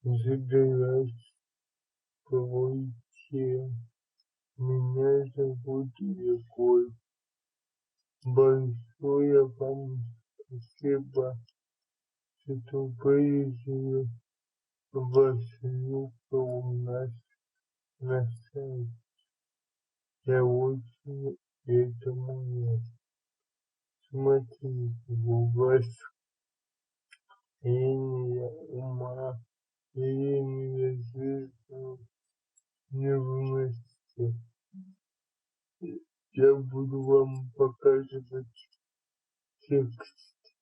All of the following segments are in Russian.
Здравствуйте, меня зовут Егор. Большое вам спасибо, что выразили ваше любо у нас на сайте. Я очень этому рад. Смотрите, у вас линия ума и линия жизни не вместе. Я буду вам показывать текст.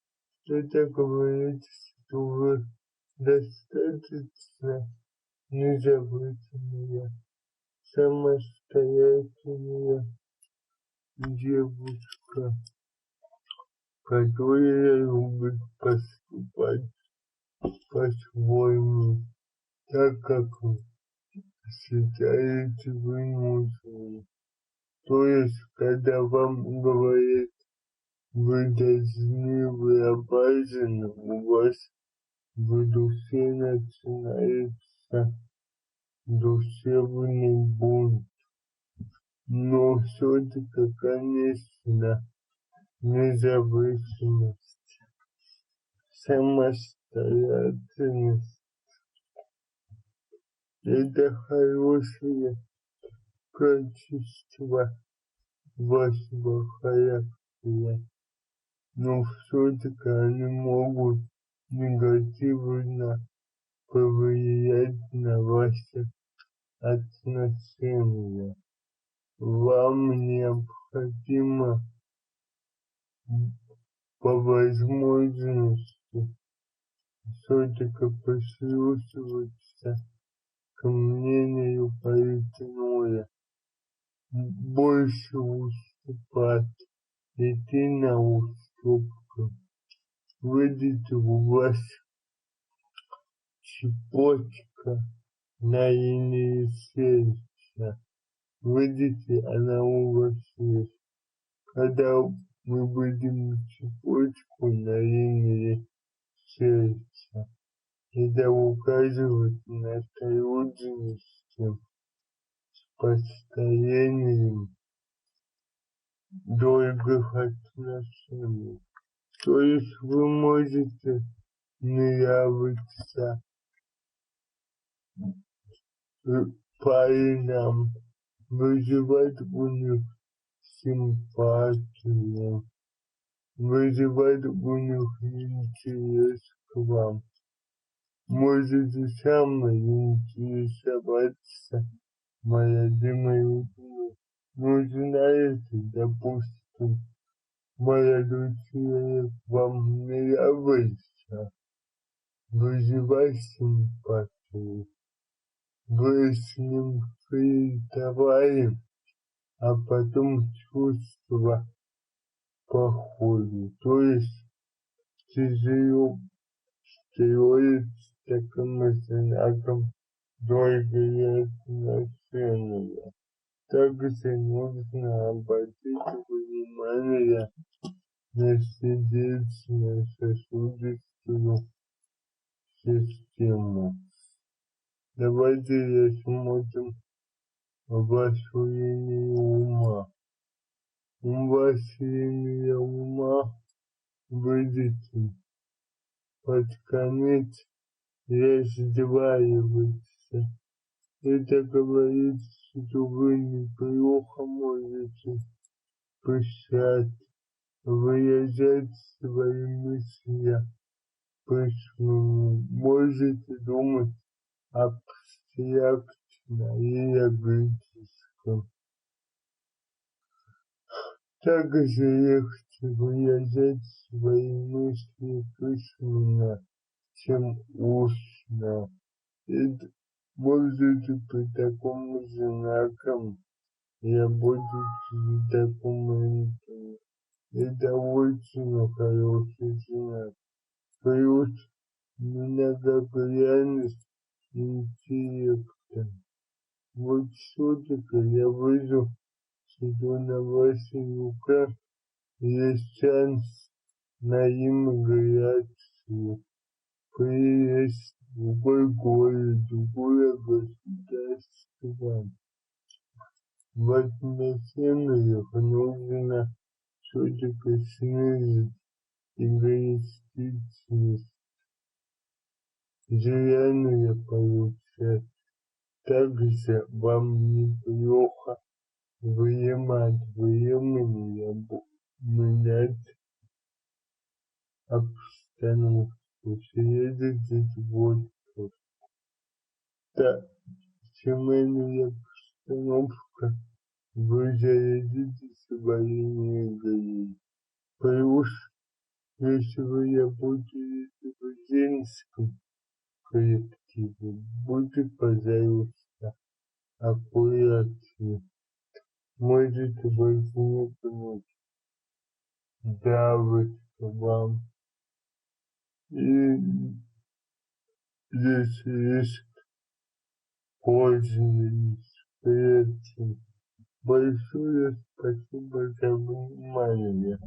Это говорит, что вы достаточно независимая, самостоятельная девушка, которая любит поступать по-своему, так как вы считаете вы нужным. То есть, когда вам говорят, вы должны, вы обязаны, у вас в душе начинается душевный бунт. Но все-таки, конечно, независимость, самостоятельность — это хорошие качества вашего характера, но все-таки они могут негативно повлиять на ваши отношения. Вам необходимо по возможности все-таки прислушиваться к мнению партнера, больше уступать, идти на уступку. Видите, у вас цепочка на линии сердца. Видите, она у вас есть. Когда мы будем цепочку на линии сердца, это указывает на трудности с построением долгих отношений. То есть вы можете нравиться парням, вызывать у них симпатию, вызывать у них интерес к вам. Можете сами интересоваться молодыми людьми. Ну, знаете, допустим, молодой человек вам нравится, вызывать симпатию. Вы с ним флиртовали, а потом чувства походу. То есть тяжело строить таким знаком долгие отношения. Также нужно обратить внимание на сердечно-сосудистую систему. Давайте рассмотрим вашу линию ума. У вас линия ума, видите, под конец раздваивается. Это говорит, что вы неплохо можете писать, выражать свои мысли письменно, можете думать абстрактно и логически. Также легче выражать свои мысли письменно, чем устно. Это можете по такому знакам работать с документами. Это очень хороший знак. Плюс многогранность интеллекта. Вот все-таки я вижу, что на ваших руках есть шанс на иммиграцию. Приезд в другой город, другое государство. В отношениях нужно все-таки снизить эгоистичность. Зря получается. Также вам неплохо вынимать времени, менять обстановку, съездить в отпуск. Да, семейная обстановка, вы зарядите своей энергией. Плюс, если вы работаете в женском коллективе, будьте, пожалуйста, аккуратнее. Можете возникнуть давочка вам. И здесь есть поздний встречи. Большое спасибо за внимание.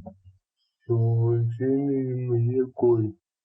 С уважением.